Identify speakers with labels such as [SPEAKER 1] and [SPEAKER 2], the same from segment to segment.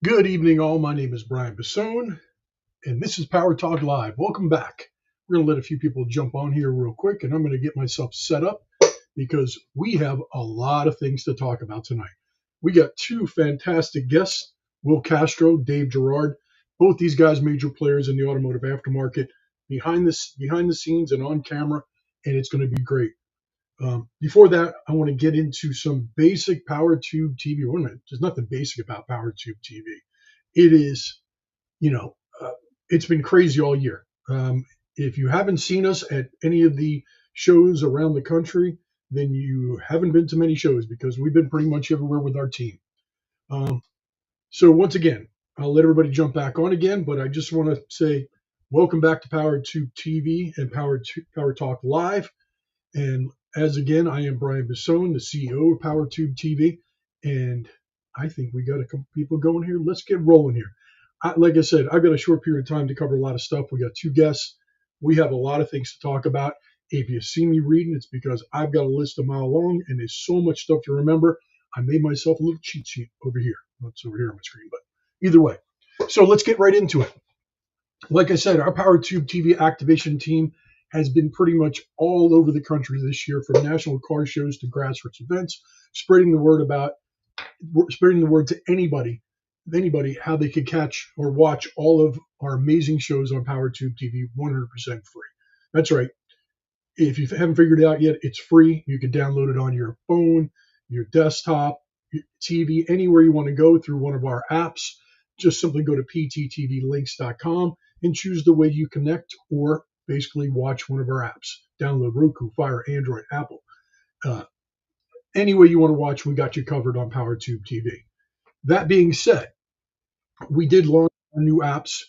[SPEAKER 1] Good evening, all. My name is Brian Basone, and this is Power Talk Live. Welcome back. We're going to let a few people jump on here real quick, and I'm going to get myself set up because we have a lot of things to talk about tonight. We got two fantastic guests, Will Castro, Dave Gerard. Both these guys major players in the automotive aftermarket, behind the scenes and on camera, and it's going to be great. Before that, I want to get into some basic PowerTube TV. Wait a minute, there's nothing basic about PowerTube TV. It is, you know, it's been crazy all year. If you haven't seen us at any of the shows around the country, then you haven't been to many shows because we've been pretty much everywhere with our team. So once again, I'll let everybody jump back on again, but I just want to say welcome back to PowerTube TV and Power Talk Live. And as again, I am Brian Basone, the CEO of PowerTube TV, and I think we got a couple people going here. Let's get rolling here. Like I said, I've got a short period of time to cover a lot of stuff. We got two guests. We have a lot of things to talk about. If you see me reading, it's because I've got a list a mile long, and there's so much stuff to remember. I made myself a little cheat sheet over here. That's over here on my screen, but either way. So let's get right into it. Like I said, our PowerTube TV activation team has been pretty much all over the country this year, from national car shows to grassroots events, spreading the word to anybody how they could catch or watch all of our amazing shows on PowerTube TV 100% free. That's right. If you haven't figured it out yet, it's free. You can download it on your phone, your desktop, your TV, anywhere you want to go through one of our apps. Just simply go to pttvlinks.com and choose the way you connect, or basically watch one of our apps. Download Roku, Fire, Android, Apple. Any way you want to watch, we got you covered on PowerTube TV. That being said, we did launch our new apps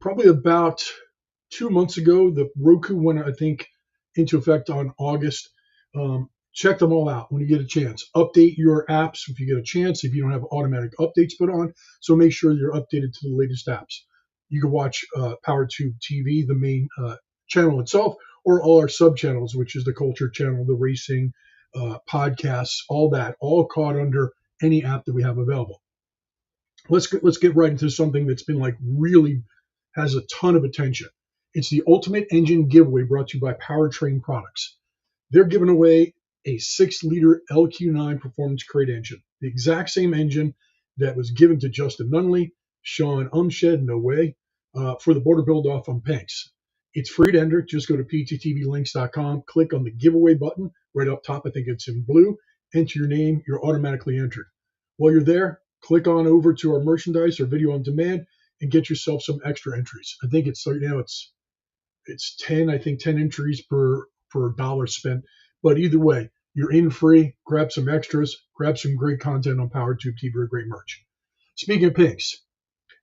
[SPEAKER 1] probably about 2 months ago. The Roku went, I think, into effect on August. Check them all out when you get a chance. Update your apps if you get a chance, if you don't have automatic updates put on. So make sure you're updated to the latest apps. You can watch PowerTube TV, the main channel itself, or all our sub-channels, which is the culture channel, the racing, podcasts, all that, all caught under any app that we have available. Let's get right into something that's been really has a ton of attention. It's the Ultimate Engine Giveaway brought to you by Powertrain Products. They're giving away a 6-liter LQ9 performance crate engine, the exact same engine that was given to Justin Nunley, Sean Umshed, no way, for the border build-off on Pypes. It's free to enter. Just go to pttvlinks.com, click on the giveaway button right up top. I think it's in blue. Enter your name. You're automatically entered. While you're there, click on over to our merchandise or video on demand and get yourself some extra entries. I think it's right now it's 10 entries per dollar spent. But either way, you're in free. Grab some extras. Grab some great content on PowerTube TV or great merch. Speaking of Pypes,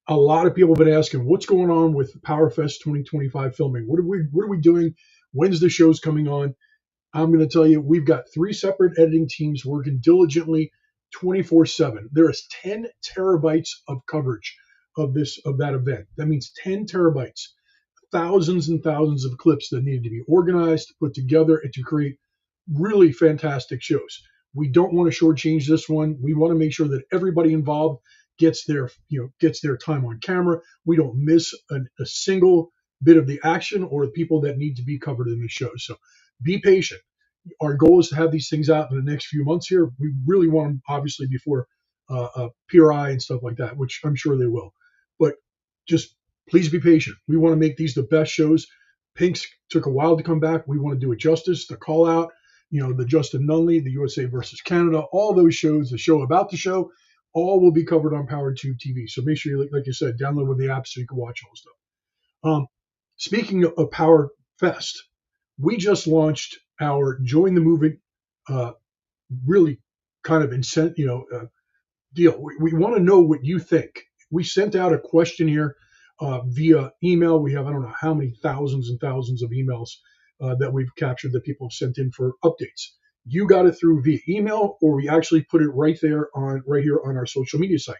[SPEAKER 1] a lot of people have been asking what's going on with PowerFest 2025 filming. What are we doing? When's the shows coming on? I'm going to tell you, we've got 3 separate editing teams working diligently 24/7. There is 10 terabytes of coverage of that event. That means 10 terabytes, thousands and thousands of clips that need to be organized, put together, and to create really fantastic shows. We don't want to shortchange this one. We want to make sure that everybody involved gets their time on camera. We don't miss a single bit of the action or the people that need to be covered in the show. So be patient. Our goal is to have these things out in the next few months here. We really want them, obviously, before PRI and stuff like that, which I'm sure they will. But just please be patient. We want to make these the best shows. Pinks took a while to come back. We want to do it justice. The call out, the Justin Nunley, the USA versus Canada, all those shows, the show about the show, all will be covered on PowerTube TV. So make sure, like you said, download with the app so you can watch all stuff. Speaking of Power Fest, we just launched our Join the Movement, really kind of deal. We want to know what you think. We sent out a questionnaire via email. We have, I don't know how many thousands and thousands of emails that we've captured that people have sent in for updates. You got it through via email, or we actually put it right here on our social media site.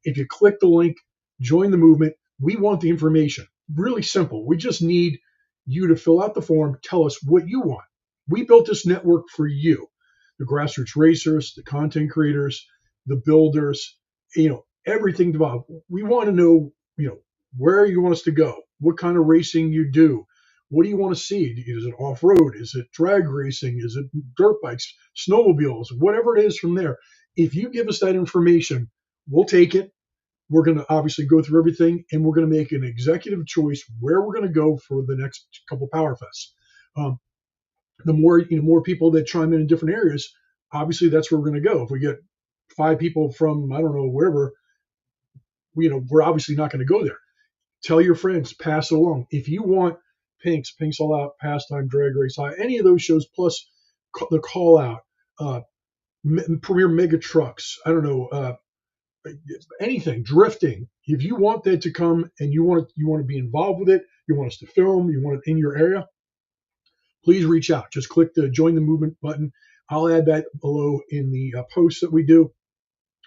[SPEAKER 1] If you click the link, join the movement, we want the information. Really simple. We just need you to fill out the form, tell us what you want. We built this network for you, the grassroots racers, the content creators, the builders, everything involved. We want to know, where you want us to go, what kind of racing you do, what do you want to see? Is it off road? Is it drag racing? Is it dirt bikes, snowmobiles, whatever it is from there? If you give us that information, we'll take it. We're going to obviously go through everything, and we're going to make an executive choice where we're going to go for the next couple Power Fests. The more people that chime in different areas, obviously that's where we're going to go. If we get 5 people from, I don't know, wherever, we're obviously not going to go there. Tell your friends, pass it along. If you want Pinks All Out, Pastime, Drag Race High, any of those shows, plus the Call Out, Premier Mega Trucks, I don't know, anything, drifting. If you want that to come and you want to be involved with it, you want us to film, you want it in your area, please reach out. Just click the Join the Movement button. I'll add that below in the post that we do.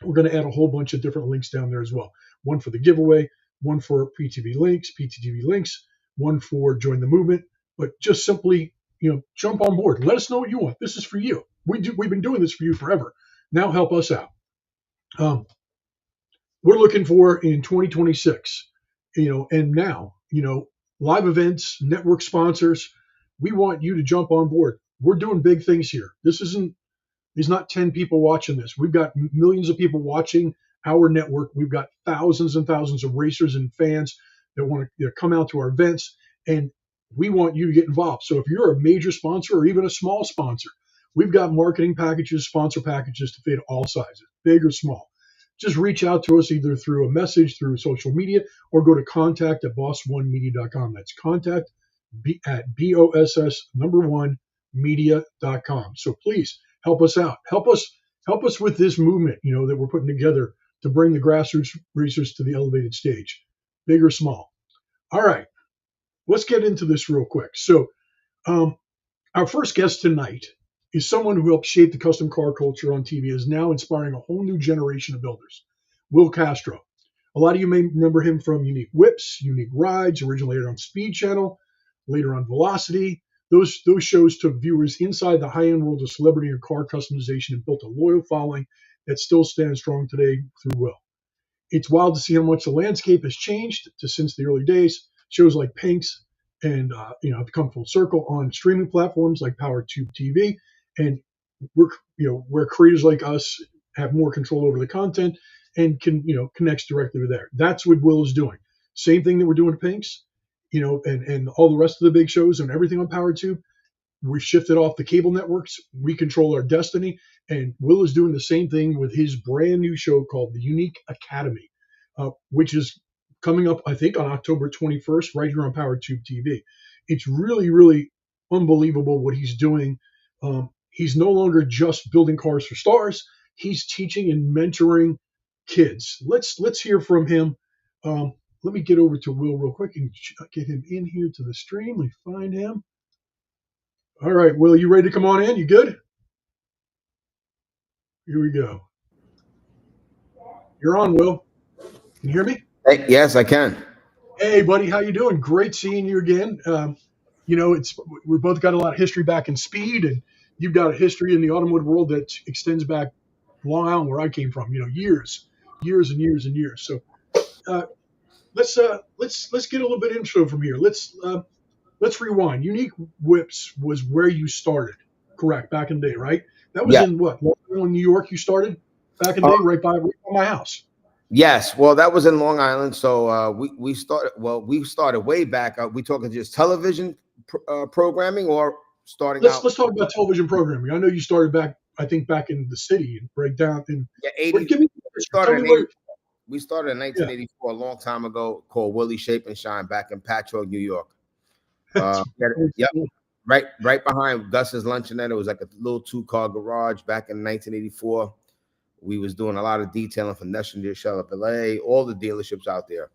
[SPEAKER 1] We're going to add a whole bunch of different links down there as well. One for the giveaway, one for PTV links, one for Join the Movement. But just simply, jump on board. Let us know what you want. This is for you. We've been doing this for you forever. Now help us out. We're looking for in 2026, and now, live events, network sponsors. We want you to jump on board. We're doing big things here. There's not 10 people watching this. We've got millions of people watching our network. We've got thousands and thousands of racers and fans that want to come out to our events, and we want you to get involved. So if you're a major sponsor or even a small sponsor, we've got marketing packages, sponsor packages to fit all sizes, big or small. Just reach out to us either through a message, through social media, or go to contact@boss1media.com. That's contact at BOSS1media.com. So please help us out. Help us with this movement, that we're putting together to bring the grassroots racers to the elevated stage, big or small. All right, let's get into this real quick. So our first guest tonight is someone who helped shape the custom car culture on TV, is now inspiring a whole new generation of builders, Will Castro. A lot of you may remember him from Unique Whips, Unique Rides, originally aired on Speed Channel, later on Velocity. Those shows took viewers inside the high-end world of celebrity and car customization and built a loyal following that still stands strong today through Will. It's wild to see how much the landscape has changed since the early days. Shows like Pinks and have come full circle on streaming platforms like POWERtube TV, and where creators like us have more control over the content and can connects directly with there. That's what Will is doing. Same thing that we're doing to Pinks, and all the rest of the big shows and everything on POWERtube. We shifted off the cable networks. We control our destiny, and Will is doing the same thing with his brand new show called The Unique Academy, which is coming up, I think, on October 21st, right here on POWERtube TV. It's really, really unbelievable what he's doing. He's no longer just building cars for stars. He's teaching and mentoring kids. Let's hear from him. Let me get over to Will real quick and get him in here to the stream. Let me find him. All right, Will, you ready to come on in? You good? Here we go. You're on, Will. Can you hear me?
[SPEAKER 2] Hey, yes, I can.
[SPEAKER 1] Hey, buddy, how you doing? Great seeing you again. We're both got a lot of history back in speed, and you've got a history in the automotive world that extends back Long Island, where I came from. Years and years and years. So let's get a little bit intro from here. Let's rewind. Unique Whips was where you started, correct? Back in the day, right? That was in what? Long Island, New York. You started back in the day, right by my house.
[SPEAKER 2] Yes, well, that was in Long Island. So we started. Well, we started way back. We talking just television programming, or starting out?
[SPEAKER 1] Let's talk about television programming. I know you started back. I think back in the city and break down in
[SPEAKER 2] 80. We started in 1984, a long time ago, called Willie Shape and Shine back in Patchogue, New York. Yep. Right behind Gus's Luncheonette. It was like a little 2-car garage back in 1984. We was doing a lot of detailing for Nessenger, Charlotte, LA, all the dealerships out there.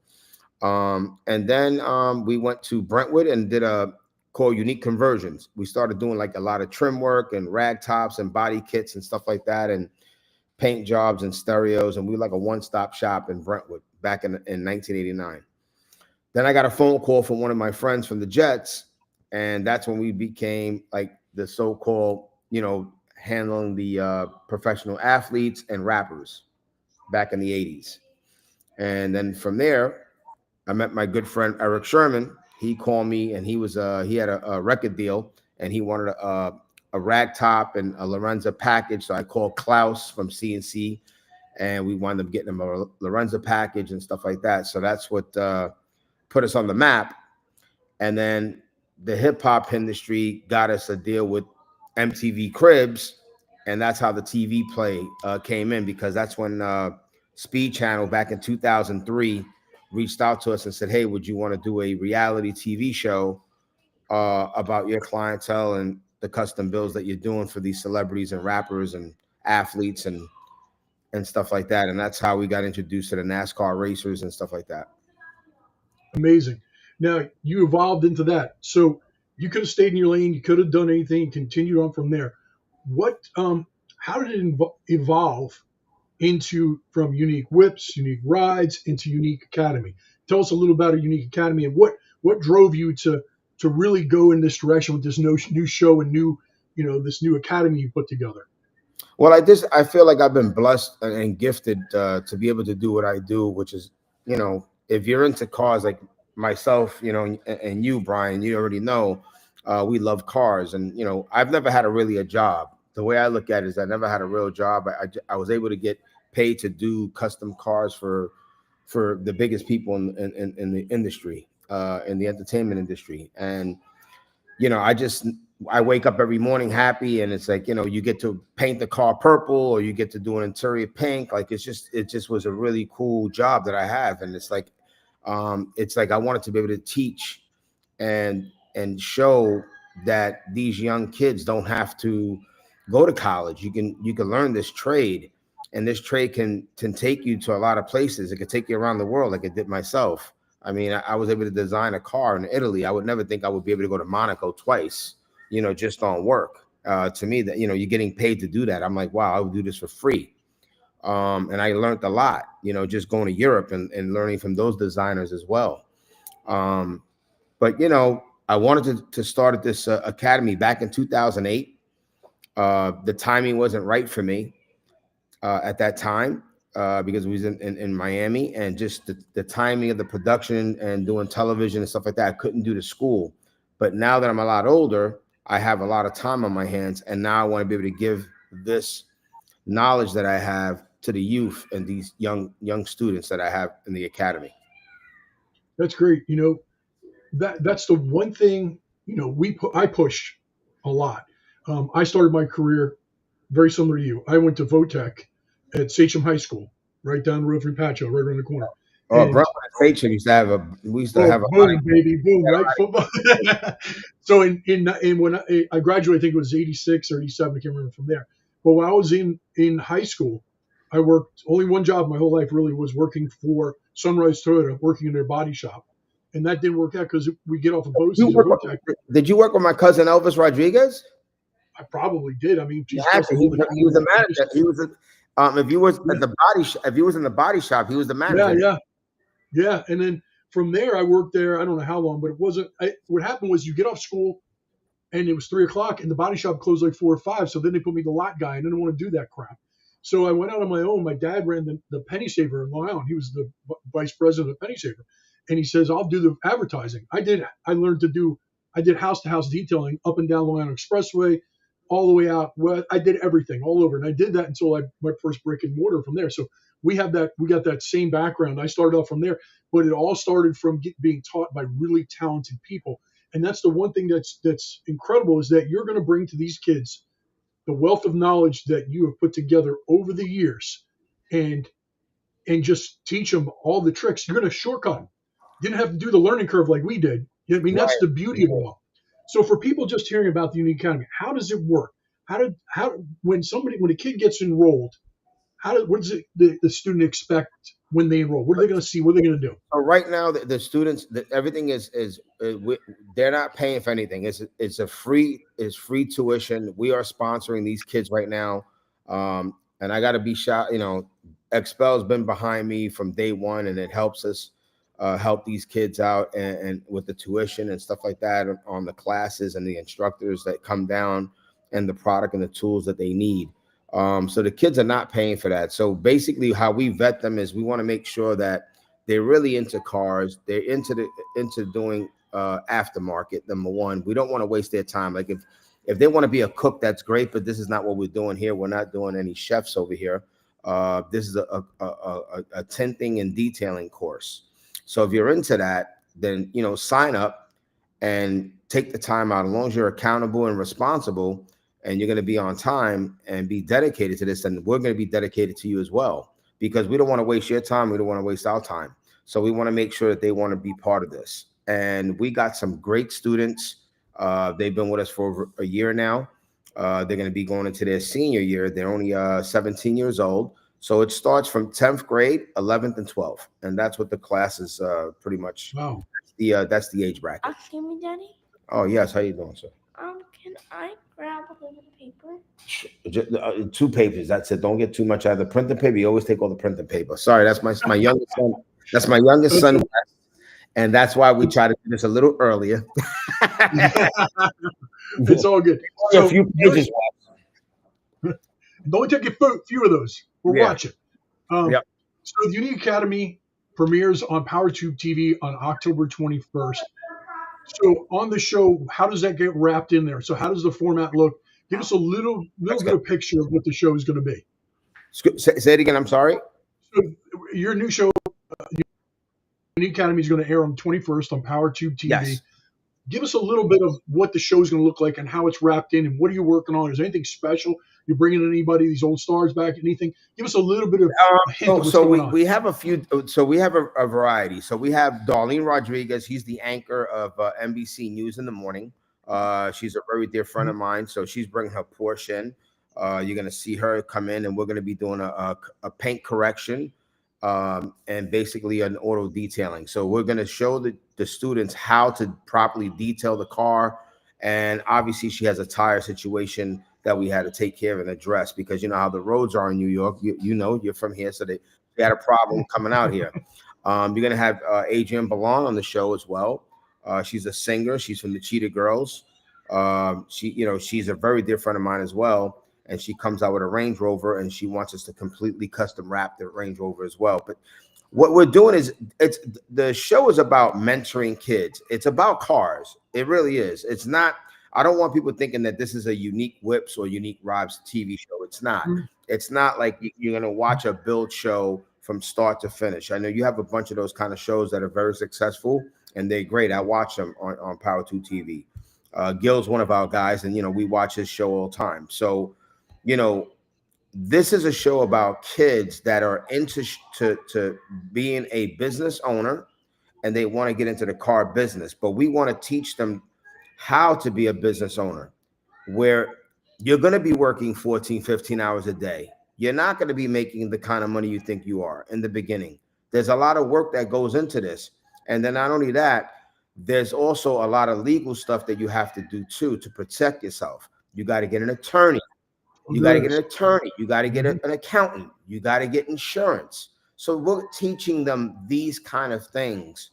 [SPEAKER 2] And then we went to Brentwood and did a called Unique Conversions. We started doing like a lot of trim work and rag tops and body kits and stuff like that, and paint jobs and stereos. And we were like a one-stop shop in Brentwood back in 1989. Then I got a phone call from one of my friends from the Jets, and that's when we became like the so-called, handling the professional athletes and rappers back in the 80s. And then from there, I met my good friend Eric Sherman. He called me, and he had a record deal, and he wanted a rag top and a Lorenzo package. So I called Klaus from CNC, and we wound up getting him a Lorenzo package and stuff like that. So that's what put us on the map. And then the hip hop industry got us a deal with MTV Cribs, and that's how the TV play came in, because that's when Speed Channel back in 2003 reached out to us and said, hey, would you want to do a reality TV show about your clientele and the custom builds that you're doing for these celebrities and rappers and athletes and stuff like that. And that's how we got introduced to the NASCAR racers and stuff like that.
[SPEAKER 1] Amazing. Now you evolved into that. So you could have stayed in your lane. You could have done anything and continued on from there. How did it evolve into from Unique Whips, Unique Rides into Unique Academy? Tell us a little about a Unique Academy and what drove you to really go in this direction with this new show and this new academy you put together.
[SPEAKER 2] Well, I feel like I've been blessed and gifted to be able to do what I do, which is, if you're into cars like myself, and you, Brian, you already know, we love cars. And, I've never had a job. The way I look at it is I never had a real job. I was able to get paid to do custom cars for the biggest people in the industry, in the entertainment industry. And, I wake up every morning happy, and it's like, you get to paint the car purple, or you get to do an interior pink. Like, it just was a really cool job that I have. And it's like I wanted to be able to teach and show that these young kids don't have to go to college. You can learn this trade, and this trade can take you to a lot of places. It could take you around the world, like it did myself. I mean, I was able to design a car in Italy. I would never think I would be able to go to Monaco twice, just on work. To me, that, you're getting paid to do that. I'm like, wow, I would do this for free. And I learned a lot, just going to Europe and learning from those designers as well. But, I wanted to start at this academy back in 2008. The timing wasn't right for me at that time. Because we was in Miami, and just the timing of the production and doing television and stuff like that, I couldn't do the school. But now that I'm a lot older, I have a lot of time on my hands, and now I want to be able to give this knowledge that I have to the youth and these young students that I have in the academy.
[SPEAKER 1] That's great. That's the one thing, I push a lot. I started my career very similar to you. I went to Votech at Sachem High School, right down the road from Patcho, right around the corner.
[SPEAKER 2] Oh, Brooklyn Sachem used to have a
[SPEAKER 1] boom, baby, boom, right? Football. So when I graduated, I think it was 86 or 87, I can't remember from there. But when I was in high school, I worked only one job my whole life, really, was working for Sunrise Toyota, working in their body shop. And that didn't work out because we get off of both.
[SPEAKER 2] Did you work with my cousin Elvis Rodriguez?
[SPEAKER 1] I probably did. I mean,
[SPEAKER 2] he was a manager. He was if you was at the if you was in the body shop, he was the manager.
[SPEAKER 1] Yeah. And then from there, I worked there. I don't know how long, but it wasn't. What happened was you get off school, and it was 3:00, and the body shop closed like 4 or 5. So then they put me the lot guy, and I didn't want to do that crap. So I went out on my own. My dad ran the Penny Saver in Long Island. He was the vice president of Penny Saver, and he says, "I'll do the advertising." I did house to house detailing up and down Long Island Expressway, all the way out. Well, I did everything all over, and I did that until my first brick and mortar from there. So we got that same background. I started off from there, but it all started from being taught by really talented people. And that's the one thing that's incredible, is that you're going to bring to these kids the wealth of knowledge that you have put together over the years, and just teach them all the tricks. You're going to shortcut them. You didn't have to do the learning curve like we did. I mean, that's the beauty of it all. So for people just hearing about the Unique Academy, how does it work? When a kid gets enrolled, what does the student expect when they enroll? What are they going to see? What are they going to do?
[SPEAKER 2] So right now, the students, everything is they're not paying for anything. It's free tuition. We are sponsoring these kids right now, and I got to be shot. Expel's been behind me from day one, and it helps us help these kids out and with the tuition and stuff like that on the classes and the instructors that come down and the product and the tools that they need. So the kids are not paying for that. So basically how we vet them is we want to make sure that they're really into cars. They're into doing aftermarket. Number one, we don't want to waste their time. Like if they want to be a cook, that's great, but this is not what we're doing here. We're not doing any chefs over here. This is a tinting and detailing course. So if you're into that, then sign up and take the time out. As long as you're accountable and responsible, and you're going to be on time and be dedicated to this, and we're going to be dedicated to you as well, because we don't want to waste your time. We don't want to waste our time. So we want to make sure that they want to be part of this. And we got some great students. They've been with us for over a year now. They're going to be going into their senior year. They're only 17 years old. So it starts from 10th grade, 11th, and 12th. And that's what the class is pretty much.
[SPEAKER 1] Wow.
[SPEAKER 2] That's the age bracket.
[SPEAKER 3] Excuse me, Daddy.
[SPEAKER 2] Oh, yes. How you doing, sir?
[SPEAKER 3] Can I grab a little paper?
[SPEAKER 2] Just, 2 papers. That's it. Don't get too much out of the printing paper. You always take all the printing paper. Sorry, that's my youngest son. That's my youngest son, and that's why we try to do this a little earlier.
[SPEAKER 1] It's all good.
[SPEAKER 2] So, a few pages.
[SPEAKER 1] Don't take a few of those. We're watching.
[SPEAKER 2] Yep.
[SPEAKER 1] So the Unique Academy premieres on POWERtube TV on October 21st. So on the show, how does that get wrapped in there? So how does the format look? Give us a little bit of picture of what the show is going to be.
[SPEAKER 2] Say it again. I'm sorry.
[SPEAKER 1] So your new show, Unique Academy, is going to air on the 21st on POWERtube TV.
[SPEAKER 2] Yes.
[SPEAKER 1] Give us a little bit of what the show is going to look like and how it's wrapped in, and what are you working on? Is there anything special? You're bringing anybody, these old stars back? Anything? Give us a little bit of a hint of what's going on.
[SPEAKER 2] We have a few. So we have a variety. So we have Darlene Rodriguez. He's the anchor of NBC News in the morning. She's a very dear friend of mine. So she's bringing her Porsche in. You're going to see her come in, and we're going to be doing a paint correction and basically an auto detailing. So we're going to show the students how to properly detail the car. And obviously she has a tire situation that we had to take care of and address, because you know how the roads are in New York. You know, you're from here, so they had a problem coming out here. You're going to have Adrienne Ballon on the show as well. She's a singer. She's from the Cheetah Girls. She's a very dear friend of mine as well. And she comes out with a Range Rover, and she wants us to completely custom wrap the Range Rover as well. But what we're doing is the show is about mentoring kids. It's about cars. It really is. It's not. I don't want people thinking that this is a Unique Whips or Unique Robs TV show. It's not. It's not like you're going to watch a build show from start to finish. I know you have a bunch of those kind of shows that are very successful, and they're great. I watch them on POWERtube TV. Gil's one of our guys, and we watch his show all the time. So, this is a show about kids that are into to being a business owner, and they want to get into the car business, but we want to teach them how to be a business owner, where you're going to be working 14, 15 hours a day. You're not going to be making the kind of money you think you are in the beginning. There's a lot of work that goes into this. And then not only that, there's also a lot of legal stuff that you have to do too to protect yourself. You got to get an attorney. You got to get an attorney. You got to get an accountant. You got to get insurance. So we're teaching them these kind of things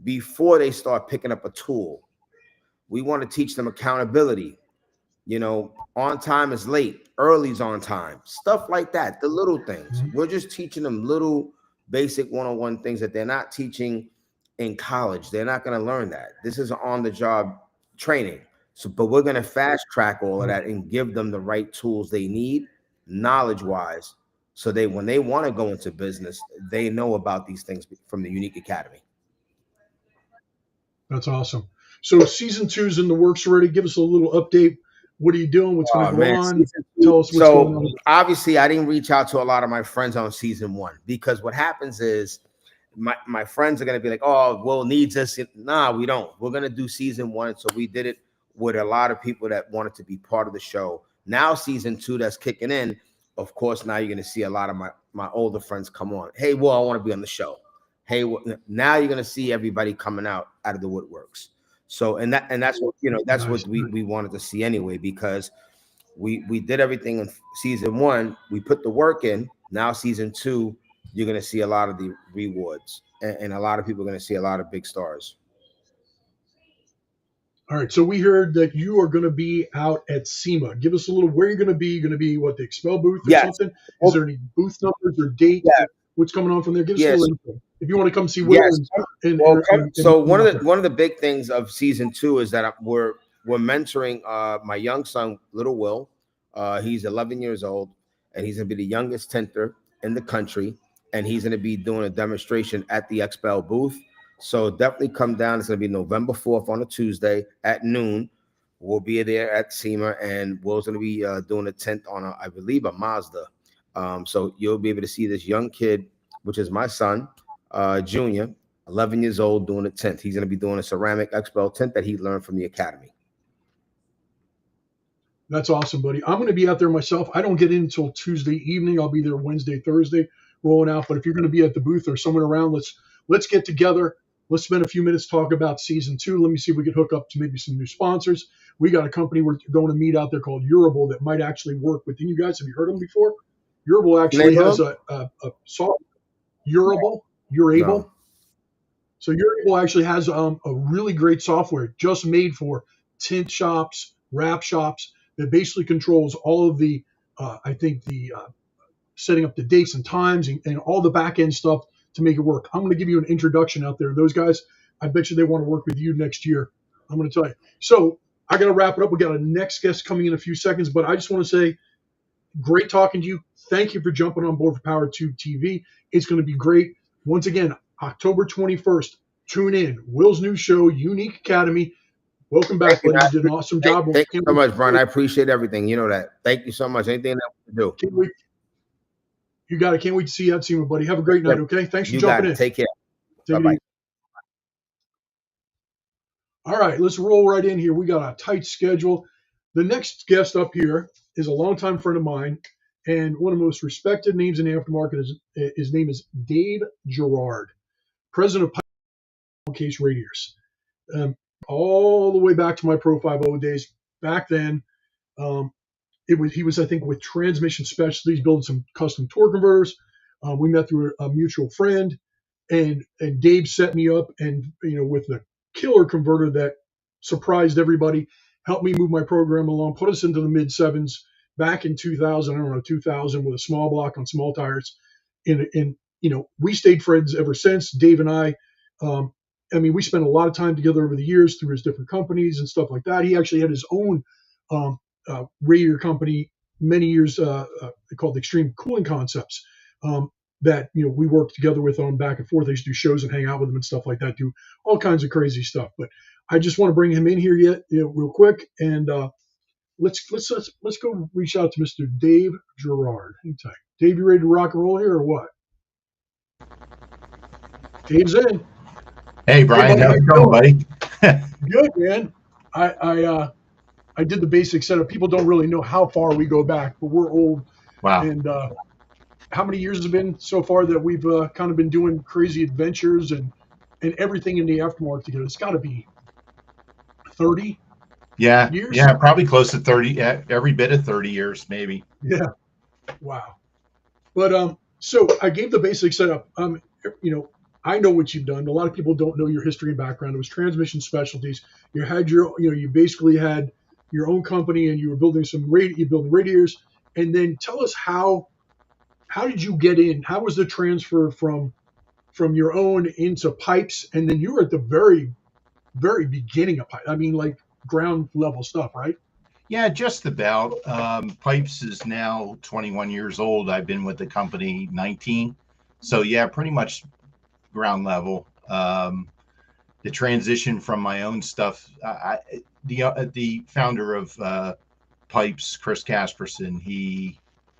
[SPEAKER 2] before they start picking up a tool. We want to teach them accountability. On time is late, early is on time, stuff like that. The little things. We're just teaching them little basic one-on-one things that they're not teaching in college. They're not going to learn that. This is on-the-job training. So, but we're going to fast track all of that and give them the right tools they need, knowledge-wise, so when they want to go into business, they know about these things from the Unique Academy.
[SPEAKER 1] That's awesome. So season 2 is in the works already. Give us a little update. What are you doing? What's going to go on? Tell us what's going on.
[SPEAKER 2] Obviously, I didn't reach out to a lot of my friends on season 1, because what happens is my friends are going to be like, oh, Will needs us. Nah, we don't. We're going to do season 1. So we did it with a lot of people that wanted to be part of the show. Now season 2 that's kicking in, of course, now you're going to see a lot of my older friends come on. Hey, Will, I want to be on the show. Hey, now you're going to see everybody coming out of the woodworks. So, and that's what, that's what we wanted to see anyway, because we did everything in season 1. We put the work in. Now season 2, you're going to see a lot of the rewards, and a lot of people are going to see a lot of big stars.
[SPEAKER 1] All right, so we heard that you are going to be out at SEMA. Give us a little where you're going to be. You're going to be what, the Expel booth or
[SPEAKER 2] Yes.
[SPEAKER 1] something? Is
[SPEAKER 2] Well,
[SPEAKER 1] there any booth numbers or dates?
[SPEAKER 2] yeah.
[SPEAKER 1] What's coming on from there? Give us a
[SPEAKER 2] Yes.
[SPEAKER 1] little info. If you want to come see Will
[SPEAKER 2] Yes.
[SPEAKER 1] and
[SPEAKER 2] Well, so
[SPEAKER 1] hang out there.
[SPEAKER 2] one of the big things of season 2 is that we're mentoring my young son, little Will. He's 11 years old, and he's gonna be the youngest tinter in the country, and he's gonna be doing a demonstration at the Expel booth. So definitely come down. It's gonna be November 4th on a Tuesday at noon. We'll be there at SEMA, and Will's gonna be doing a tint on I believe a Mazda. So you'll be able to see this young kid, which is my son, Junior, 11 years old, doing a tint. He's going to be doing a ceramic Expel tint that he learned from the academy.
[SPEAKER 1] That's awesome, buddy. I'm going to be out there myself. I don't get in until Tuesday evening. I'll be there Wednesday, Thursday, rolling out. But if you're going to be at the booth or somewhere around, let's get together. Let's spend a few minutes talk about season 2. Let me see if we can hook up to maybe some new sponsors. We got a company we're going to meet out there called Urable that might actually work within you guys. Have you heard of them before? Urable actually has a soft Urable. You're able.
[SPEAKER 2] No.
[SPEAKER 1] So Urable actually has a really great software just made for tint shops, wrap shops that basically controls all of the, setting up the dates and times and all the back end stuff to make it work. I'm going to give you an introduction out there. Those guys, I bet you they want to work with you next year. I'm going to tell you. So I got to wrap it up. We got a next guest coming in a few seconds, but I just want to say, great talking to you. Thank you for jumping on board for POWERtube TV. It's going to be great. Once again, October 21st, tune in. Will's new show, Unique Academy. Welcome back, buddy. You did an awesome job.
[SPEAKER 2] Thank you so much, Brian. I appreciate everything. You know that. Thank you so much. Anything that we can do.
[SPEAKER 1] Can't wait. You got it. Can't wait to see you at SEMA, buddy. Have a great night, okay? Thanks for jumping in.
[SPEAKER 2] Take care.
[SPEAKER 1] Bye-bye. All right, let's roll right in here. We got a tight schedule. The next guest up here is a longtime friend of mine and one of the most respected names in the aftermarket. His name is Dave Gerard, president of Pypes Radiators. All the way back to my Pro 50 days. Back then, he was, I think, with Transmission Specialties, building some custom torque converters. We met through a mutual friend, and Dave set me up, and with the killer converter that surprised everybody, helped me move my program along, put us into the mid sevens back in 2000 with a small block on small tires. And we stayed friends ever since. Dave and I we spent a lot of time together over the years through his different companies and stuff like that. He actually had his own radiator company many years called Extreme Cooling Concepts that we worked together with on back and forth. I used to do shows and hang out with him and stuff like that, do all kinds of crazy stuff. But I just want to bring him in here real quick, and let's go reach out to Mr. Dave Gerard. Hang tight. Dave, you ready to rock and roll here or what? Dave's in.
[SPEAKER 4] Hey, Brian, how's it going, buddy?
[SPEAKER 1] Good, man. I did the basic setup. People don't really know how far we go back, but we're old.
[SPEAKER 4] Wow.
[SPEAKER 1] And how many years has it been so far that we've kind of been doing crazy adventures and everything in the aftermarket together? It's got to be 30 years?
[SPEAKER 4] Yeah, probably close to 30, every bit of 30 years, maybe.
[SPEAKER 1] Yeah. Wow. But so I gave the basic setup. I know what you've done. A lot of people don't know your history and background. It was Transmission Specialties. You had you basically had your own company, and you were building building radiators. And then tell us how did you get in? How was the transfer from your own into Pypes? And then you were at the very, very beginning of Pypes. I mean, like ground level stuff, right?
[SPEAKER 4] Yeah, just about. Pypes is now 21 years old. I've been with the company 19. So yeah, pretty much ground level. The transition from my own stuff, the founder of Pypes, Chris Castro, he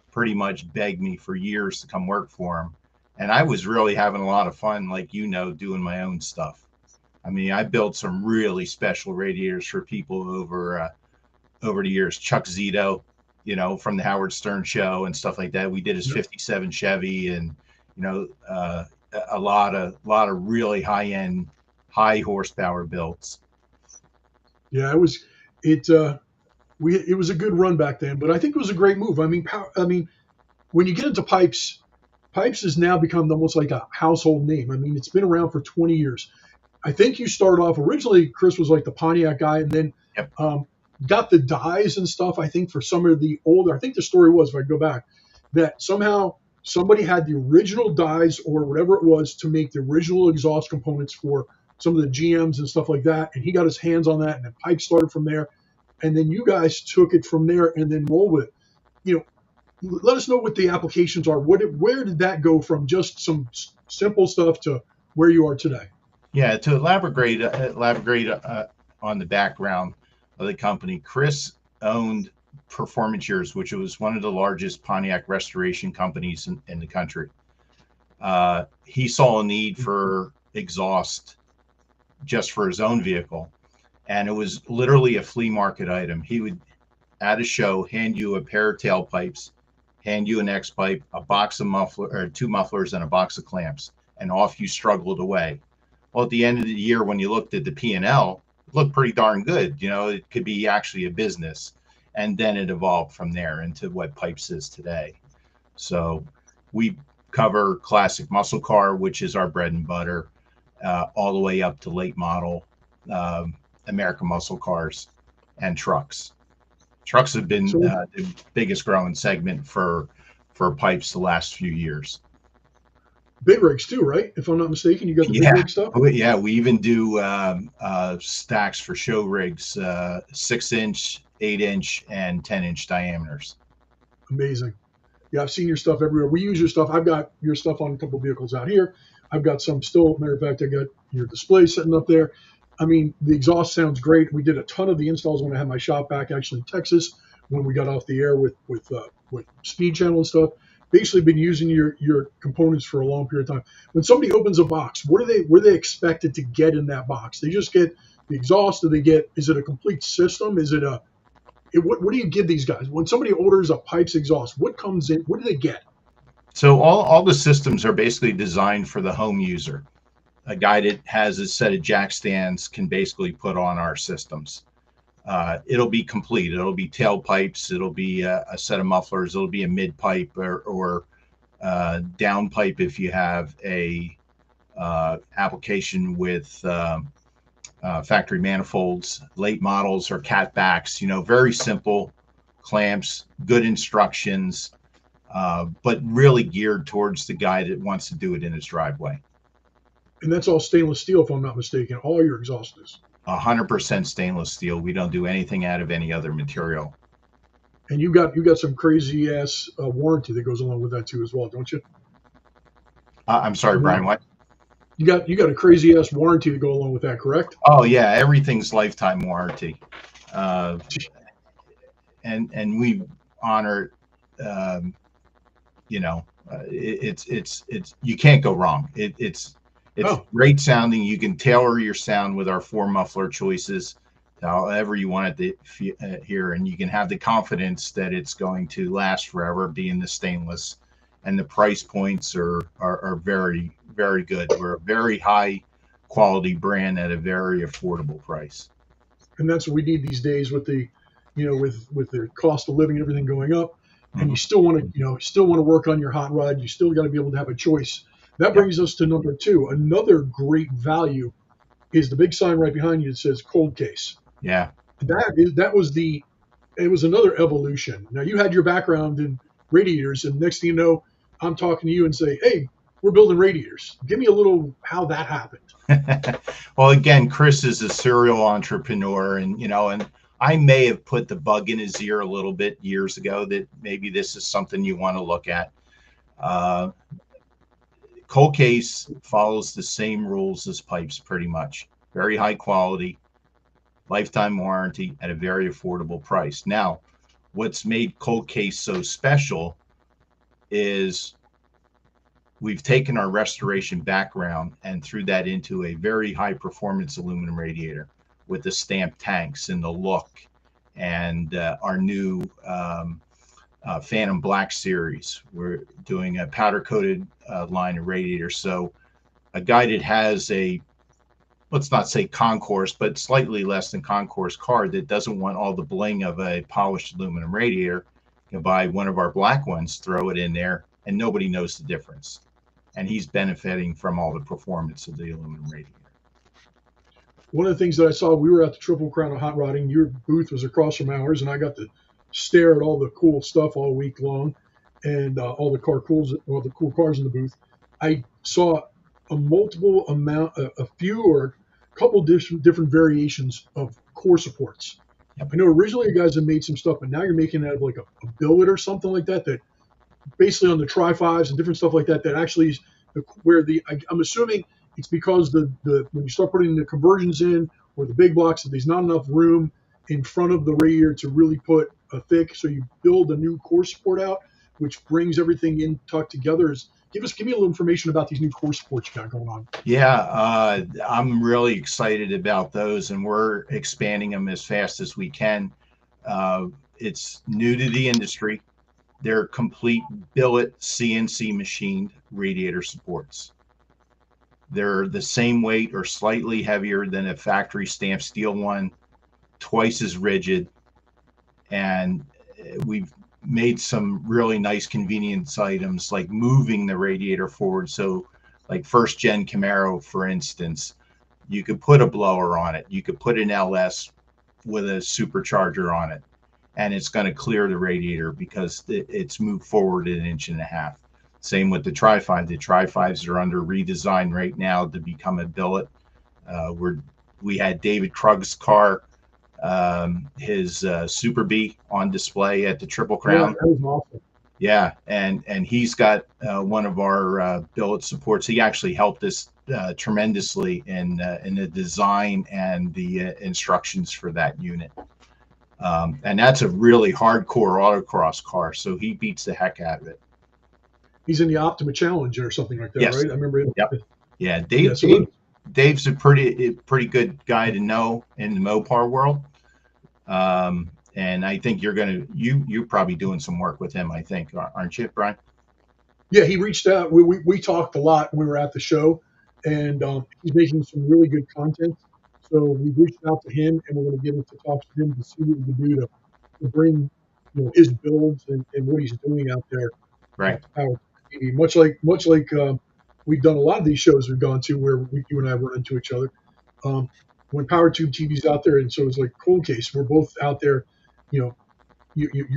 [SPEAKER 4] pretty much begged me for years to come work for him, and I was really having a lot of fun, doing my own stuff. I mean, I built some really special radiators for people over the years. Chuck Zito, from the Howard Stern show and stuff like that. We did his 57 Chevy, and a lot of really high-end, high horsepower builds. Yeah, it was a good run back then, but I think it was a great move. I mean, when you get into Pypes has now become almost like a household name. I mean, it's been around for 20 years.
[SPEAKER 1] I think you started off originally. Chris was like the Pontiac guy, and then
[SPEAKER 4] Yep.
[SPEAKER 1] got the dies and stuff. I think for some of the older, I think the story was, if I go back, that somehow somebody had the original dies or whatever it was to make the original exhaust components for some of the GMs and stuff like that, and he got his hands on that, and then Pypes started from there, and then you guys took it from there and then rolled with it. You know, let us know what the applications are. Where did that go from just some simple stuff to where you are today?
[SPEAKER 4] Yeah, to elaborate on the background of the company, Chris owned Performance Years, which was one of the largest Pontiac restoration companies in the country. He saw a need for exhaust just for his own vehicle, and it was literally a flea market item. He would, at a show, hand you a pair of tailpipes, hand you an X pipe, a box of two mufflers, and a box of clamps, and off you struggled away. Well, at the end of the year, when you looked at the P&L, it looked pretty darn good. You know, it could be actually a business. And then it evolved from there into what Pypes is today. So we cover classic muscle car, which is our bread and butter, all the way up to late model American muscle cars and trucks. Trucks have been the biggest growing segment for Pypes the last few years.
[SPEAKER 1] Big rigs too, right? If I'm not mistaken, you got the big rig stuff.
[SPEAKER 4] Yeah, we even do stacks for show rigs, 6-inch, 8-inch, and 10-inch diameters.
[SPEAKER 1] Amazing. Yeah, I've seen your stuff everywhere. We use your stuff. I've got your stuff on a couple of vehicles out here. I've got some still. Matter of fact, I got your display sitting up there. I mean, the exhaust sounds great. We did a ton of the installs when I had my shop back actually in Texas when we got off the air with Speed Channel and stuff. Basically been using your components for a long period of time. When somebody opens a box, were they expected to get in that box? They just get the exhaust? Do they get, is it a complete system? Is it what do you give these guys? When somebody orders a Pypes exhaust, what comes in? What do they get?
[SPEAKER 4] So all the systems are basically designed for the home user. A guy that has a set of jack stands can basically put on our systems. It'll be complete. It'll be tailpipes. It'll be a set of mufflers. It'll be a mid pipe or down pipe if you have a application with factory manifolds, late models or cat backs. You know, very simple clamps, good instructions, but really geared towards the guy that wants to do it in his driveway.
[SPEAKER 1] And that's all stainless steel, if I'm not mistaken. All your exhaust is
[SPEAKER 4] 100% stainless steel. We don't do anything out of any other material.
[SPEAKER 1] And you got some crazy ass warranty that goes along with that too, as well, don't you?
[SPEAKER 4] I'm sorry, Brian. What?
[SPEAKER 1] You got a crazy ass warranty to go along with that, correct?
[SPEAKER 4] Oh yeah, everything's lifetime warranty, and we honor. You know, it's you can't go wrong. It's great sounding. You can tailor your sound with our 4 muffler choices, however you want it to hear, and you can have the confidence that it's going to last forever, being the stainless, and the price points are very, very good. We're a very high quality brand at a very affordable price. And
[SPEAKER 1] that's what we need these days with the, with the cost of living and everything going up. And you still want to, work on your hot rod. You still got to be able to have a choice. That brings us to number 2. Another great value is the big sign right behind you that says cold case.
[SPEAKER 4] Yeah.
[SPEAKER 1] It was another evolution. Now you had your background in radiators, and next thing you know, I'm talking to you and say, hey, we're building radiators. Give me a little how that happened.
[SPEAKER 4] Well, again, Chris is a serial entrepreneur, and I may have put the bug in his ear a little bit years ago that maybe this is something you want to look at. Cold case follows the same rules as Pypes, pretty much. Very high quality, lifetime warranty at a very affordable price. Now, what's made cold case so special is we've taken our restoration background and threw that into a very high performance aluminum radiator with the stamped tanks and the look, and our new Phantom Black series. We're doing a powder coated line of radiators. So a guy that has a, let's not say concourse, but slightly less than concourse car that doesn't want all the bling of a polished aluminum radiator can buy one of our black ones, throw it in there, and nobody knows the difference. And he's benefiting from all the performance of the aluminum radiator.
[SPEAKER 1] one of the things that I saw, we were at the Triple Crown of Hot Rodding. Your booth was across from ours, and I got to stare at all the cool stuff all week long, and all the cool cars in the booth. I saw a multiple amount, a few or a couple different variations of core supports.
[SPEAKER 4] Yep.
[SPEAKER 1] I know originally you guys have made some stuff, but now you're making it out of like a billet or something like that. That basically on the Tri-5s and different stuff like that. That actually is I'm assuming it's because the when you start putting the conversions in or the big blocks, that there's not enough room in front of the radiator to really put a thick. So you build a new core support out, which brings everything in tucked together. Give me a little information about these new core supports you got going on.
[SPEAKER 4] Yeah, I'm really excited about those, and we're expanding them as fast as we can. It's new to the industry. They're complete billet CNC machined radiator supports. They're the same weight or slightly heavier than a factory stamped steel one, twice as rigid, and we've made some really nice convenience items like moving the radiator forward. So like first gen Camaro, for instance, you could put a blower on it. You could put an LS with a supercharger on it, and it's going to clear the radiator because it's moved forward 1.5 inches. Same with the Tri-5. The Tri-5s are under redesign right now to become a billet. We had David Krug's car, his Super B on display at the Triple Crown.
[SPEAKER 1] Yeah, that was awesome.
[SPEAKER 4] Yeah, and he's got one of our billet supports. He actually helped us tremendously in the design and the instructions for that unit. And that's a really hardcore autocross car, so he beats the heck out of it.
[SPEAKER 1] He's in the Optima Challenge or something like that,
[SPEAKER 4] yes.
[SPEAKER 1] Right? I remember him.
[SPEAKER 4] Yep. Yeah, Dave's a pretty good guy to know in the Mopar world. And I think you're probably doing some work with him, I think, aren't you, Brian?
[SPEAKER 1] Yeah, he reached out. We talked a lot when we were at the show, and he's making some really good content. So we reached out to him, and we're going to get into talks to him to see what we can do to bring his builds and what he's doing out there.
[SPEAKER 4] Right.
[SPEAKER 1] POWERtube TV. Much like we've done a lot of these shows we've gone to where you and I run into each other. When POWERtube TV's out there, and so it's like Cold Case, we're both out there. You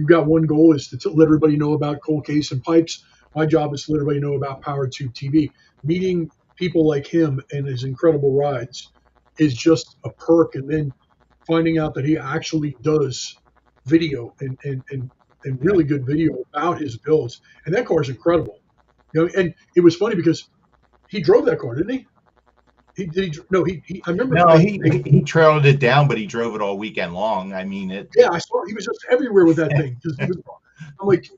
[SPEAKER 1] got one goal is to let everybody know about Cold Case and Pypes. My job is to let everybody know about POWERtube TV. Meeting people like him and his incredible rides is just a perk, and then finding out that he actually does video and really good video about his builds, and that car is incredible. And it was funny because he drove that car, didn't he? I remember.
[SPEAKER 4] No, he trailed it down, but he drove it all weekend long. I mean,
[SPEAKER 1] Yeah, I saw he was just everywhere with that thing. I'm like,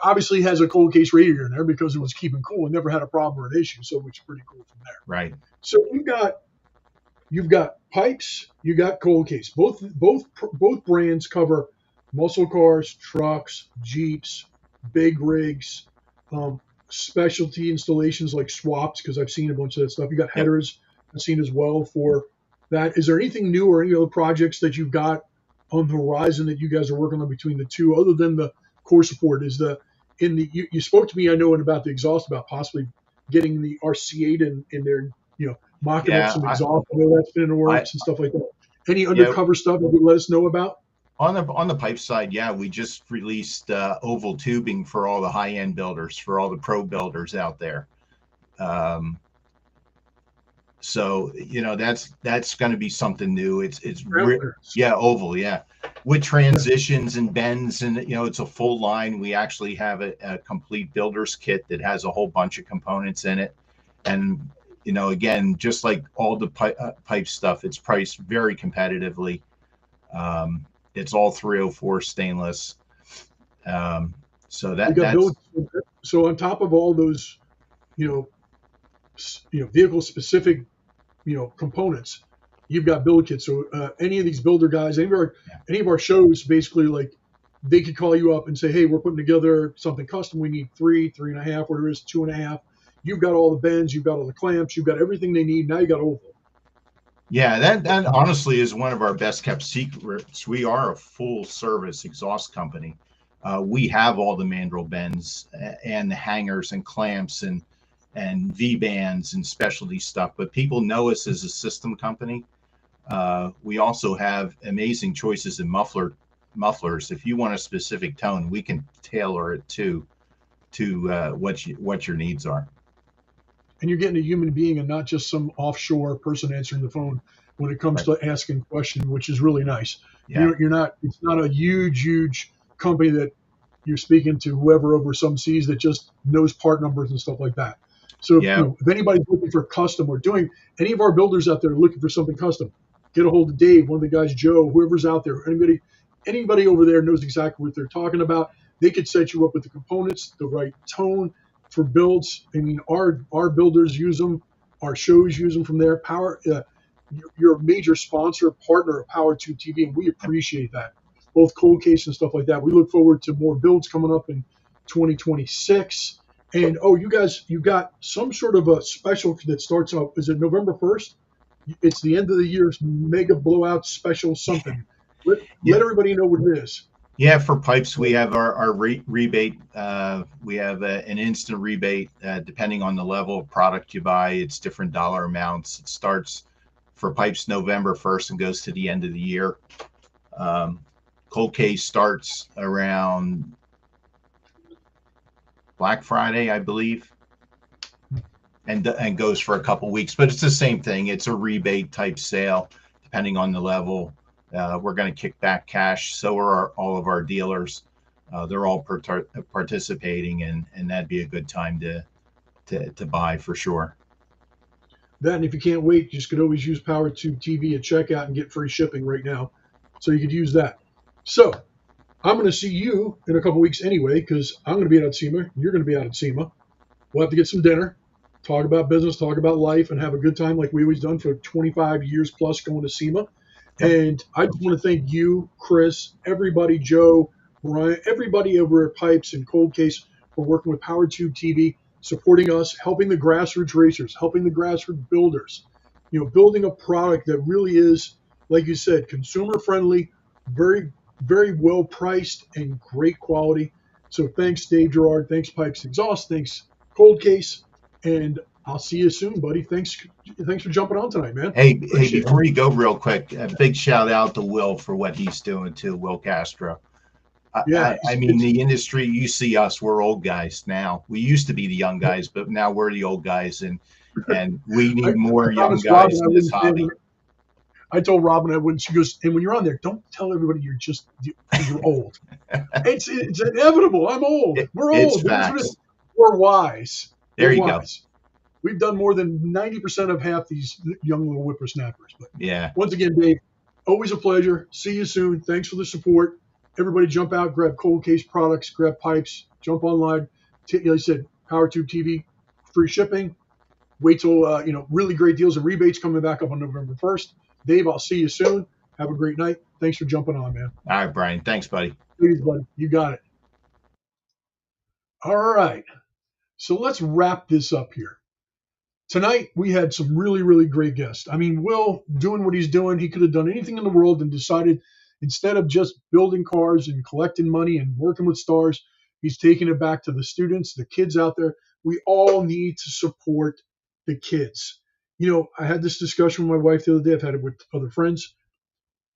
[SPEAKER 1] obviously he has a Cold Case radiator in there because it was keeping cool and never had a problem or an issue, so it's pretty cool from there.
[SPEAKER 4] Right.
[SPEAKER 1] So you've got Pypes, you got Cold Case. Both brands cover muscle cars, trucks, Jeeps, big rigs, specialty installations like swaps, because I've seen a bunch of that stuff. You got headers I've seen as well for that. Is there anything new or any other projects that you've got on the horizon that you guys are working on between the two, other than the core support? You spoke to me, I know, about the exhaust, about possibly getting the RC8 in there, mocking up some exhaust. I know that's been in the works and stuff like that. Any undercover stuff that you let us know about?
[SPEAKER 4] On the pipe side, we just released oval tubing for all the high-end builders, for all the pro builders out there. So that's going to be something new. It's oval, with transitions and bends, and it's a full line. We actually have a complete builder's kit that has a whole bunch of components in it, and again, just like all the pipe stuff, it's priced very competitively. It's all 304 stainless. So
[SPEAKER 1] on top of all those, vehicle specific, components, you've got build kits. So any of these builder guys, any of our shows, basically, like, they could call you up and say, hey, we're putting together something custom. We need 3.5, whatever it is, 2.5. You've got all the bends, you've got all the clamps, you've got everything they need. Now you got oval.
[SPEAKER 4] Yeah, that honestly is one of our best kept secrets. We are a full service exhaust company. We have all the mandrel bends and the hangers and clamps and V bands and specialty stuff, but people know us as a system company. We also have amazing choices in mufflers. If you want a specific tone, we can tailor it to what your needs are.
[SPEAKER 1] And you're getting a human being and not just some offshore person answering the phone when it comes to asking questions, which is really nice.
[SPEAKER 4] Yeah.
[SPEAKER 1] You're not. It's not a huge company that you're speaking to whoever over some seas that just knows part numbers and stuff like that. So
[SPEAKER 4] Yeah.
[SPEAKER 1] if anybody's looking for custom or doing any of our builders out there looking for something custom, get a hold of Dave, one of the guys, Joe, whoever's out there. Anybody over there knows exactly what they're talking about. They could set you up with the components, the right tone for builds. I mean, our builders use them, our shows use them from there. You're a major sponsor, partner of POWERtube TV, and we appreciate that. Both cold case and stuff like that. We look forward to more builds coming up in 2026. And you guys, you got some sort of a special that starts out. Is it November 1st? It's the end of the year's mega blowout special something. Let everybody know what it is.
[SPEAKER 4] Yeah, for pipes, we have our rebate. We have an instant rebate depending on the level of product you buy. It's different dollar amounts. It starts for pipes November 1st and goes to the end of the year. Cold case starts around Black Friday, I believe, and goes for a couple weeks. But it's the same thing. It's a rebate type sale depending on the level. We're going to kick back cash. So are all of our dealers. They're all participating, and that'd be a good time to buy for sure.
[SPEAKER 1] That, and if you can't wait, you just could always use POWERtube TV at checkout and get free shipping right now. So you could use that. So I'm going to see you in a couple weeks anyway, because I'm going to be out at SEMA. You're going to be out at SEMA. We'll have to get some dinner, talk about business, talk about life, and have a good time like we always done for 25 years plus going to SEMA. And I just want to thank you, Chris, everybody, Joe, Brian, everybody over at Pypes and Cold Case for working with POWERtube TV, supporting us, helping the grassroots racers, helping the grassroots builders, building a product that really is, like you said, consumer friendly, very, very well priced and great quality. So thanks, Dave, Gerard. Thanks, Pypes Exhaust. Thanks, Cold Case. And I'll see you soon, buddy. Thanks for jumping on tonight, man.
[SPEAKER 4] Hey, before you go real quick, a big shout out to Will for what he's doing too, Will Castro.
[SPEAKER 1] Yeah,
[SPEAKER 4] I mean, the industry, you see us, we're old guys now. We used to be the young guys, but now we're the old guys, and we need more young guys in this hobby.
[SPEAKER 1] I told Robin I wouldn't. She goes, and when you're on there, don't tell everybody you're old. It's inevitable. I'm old. We're old.
[SPEAKER 4] It's facts.
[SPEAKER 1] We're wise.
[SPEAKER 4] There you go.
[SPEAKER 1] We've done more than 90% of half these young little whippersnappers. But yeah. Once again, Dave, always a pleasure. See you soon. Thanks for the support. Everybody jump out, grab Cold Case products, grab Pypes, jump online. Like I said, POWERtube TV, free shipping. Wait till, really great deals and rebates coming back up on November 1st. Dave, I'll see you soon. Have a great night. Thanks for jumping on, man.
[SPEAKER 4] All right, Brian. Thanks, buddy.
[SPEAKER 1] Please, buddy. You got it. All right. So let's wrap this up here. Tonight, we had some really, really great guests. I mean, Will doing what he's doing, he could have done anything in the world and decided instead of just building cars and collecting money and working with stars, he's taking it back to the students, the kids out there. We all need to support the kids. I had this discussion with my wife the other day. I've had it with other friends.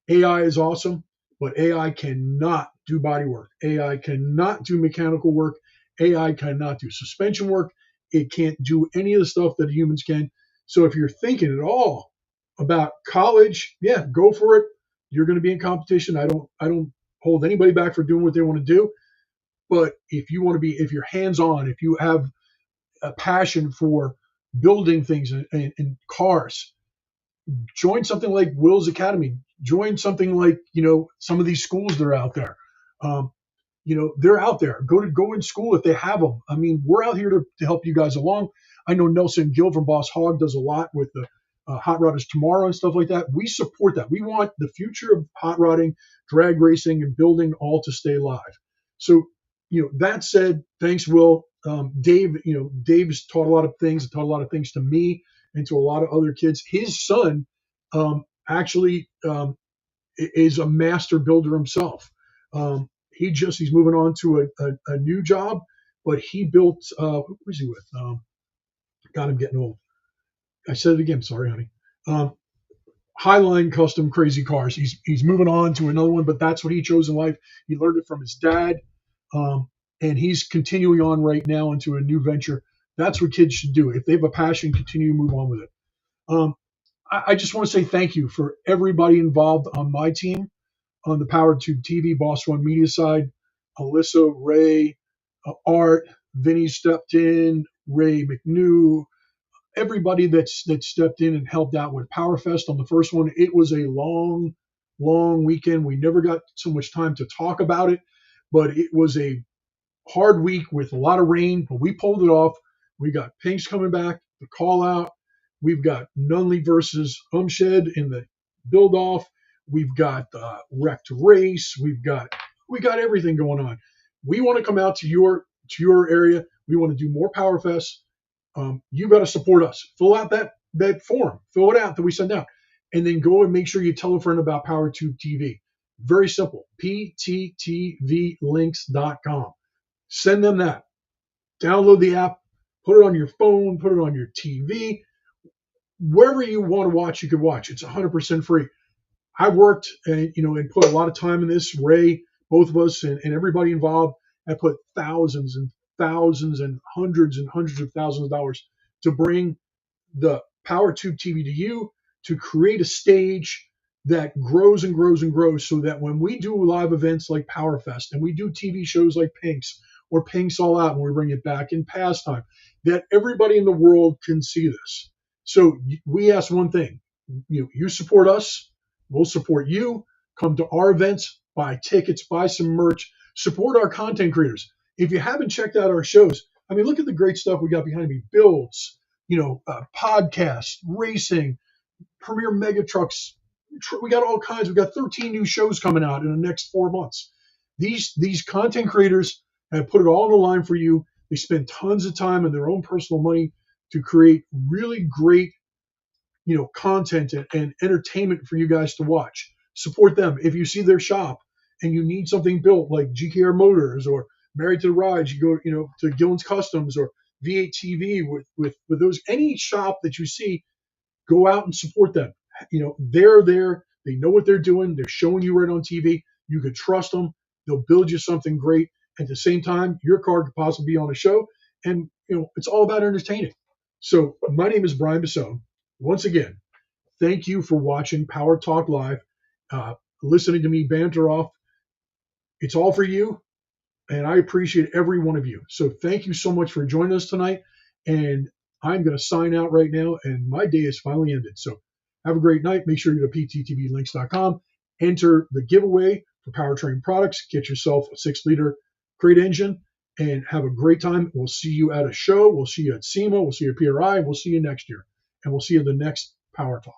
[SPEAKER 1] AI is awesome, but AI cannot do body work. AI cannot do mechanical work. AI cannot do suspension work. It can't do any of the stuff that humans can. So if you're thinking at all about college, yeah, go for it. You're going to be in competition. I don't hold anybody back for doing what they want to do. But if you're hands-on, if you have a passion for building things and cars, join something like Will's Academy. Join something like, some of these schools that are out there. They're out there. Go in school if they have them. I mean, we're out here to help you guys along. I know Nelson Gill from Boss Hog does a lot with the Hot Rodders Tomorrow and stuff like that. We support that. We want the future of hot rodding, drag racing, and building all to stay live. So, that said, thanks, Will. Dave, Dave's taught a lot of things to me and to a lot of other kids. His son actually is a master builder himself. He's moving on to a new job, but he built, who was he with? God, I'm getting old. I said it again. Sorry, honey. Highline Custom Crazy Cars. He's moving on to another one, but that's what he chose in life. He learned it from his dad, and he's continuing on right now into a new venture. That's what kids should do. If they have a passion, continue to move on with it. I just want to say thank you for everybody involved on my team, on the POWERtube TV, Boss One Media side. Alyssa, Ray, Art, Vinny stepped in, Ray McNew, everybody that stepped in and helped out with PowerFest on the first one. It was a long, long weekend. We never got so much time to talk about it, but it was a hard week with a lot of rain, but we pulled it off. We got Pinks coming back, the call out. We've got Nunley versus Umshed in the build off. We've got Wrecked Race. We got everything going on. We want to come out to your area. We want to do more PowerFest. You got to support us. Fill out that form. Fill it out that we send out, and then go and make sure you tell a friend about PowerTube TV. Very simple. pttvlinks.com. Send them that. Download the app. Put it on your phone. Put it on your TV. Wherever you want to watch, you can watch. It's 100% free. I worked and put a lot of time in this. Ray, both of us, and everybody involved. I put thousands and thousands and hundreds of thousands of dollars to bring the PowerTube TV to you, to create a stage that grows and grows and grows, so that when we do live events like PowerFest and we do TV shows like Pinks or Pinks All Out, when we bring it back in pastime, that everybody in the world can see this. So we ask one thing: you support us, we'll support you. Come to our events, buy tickets, buy some merch, support our content creators. If you haven't checked out our shows, I mean, look at the great stuff we got behind me: builds, podcasts, racing, premier mega trucks. We got all kinds. We got 13 new shows coming out in the next 4 months. These content creators have put it all on the line for you. They spend tons of time and their own personal money to create really great, content and entertainment for you guys to watch. Support them. If you see their shop and you need something built, like GKR Motors or Married to the Rides, you go, to Gillen's Customs or V8 TV with those. Any shop that you see, go out and support them. They're there. They know what they're doing. They're showing you right on TV. You could trust them. They'll build you something great. At the same time, your car could possibly be on a show, and it's all about entertaining. So my name is Brian Bassone. Once again, thank you for watching Power Talk Live, listening to me banter off. It's all for you, and I appreciate every one of you. So thank you so much for joining us tonight, and I'm going to sign out right now, and my day is finally ended. So have a great night. Make sure you go to pttvlinks.com, enter the giveaway for powertrain products, get yourself a 6-liter crate engine, and have a great time. We'll see you at a show. We'll see you at SEMA. We'll see you at PRI. We'll see you next year. And we'll see you in the next Power Talk.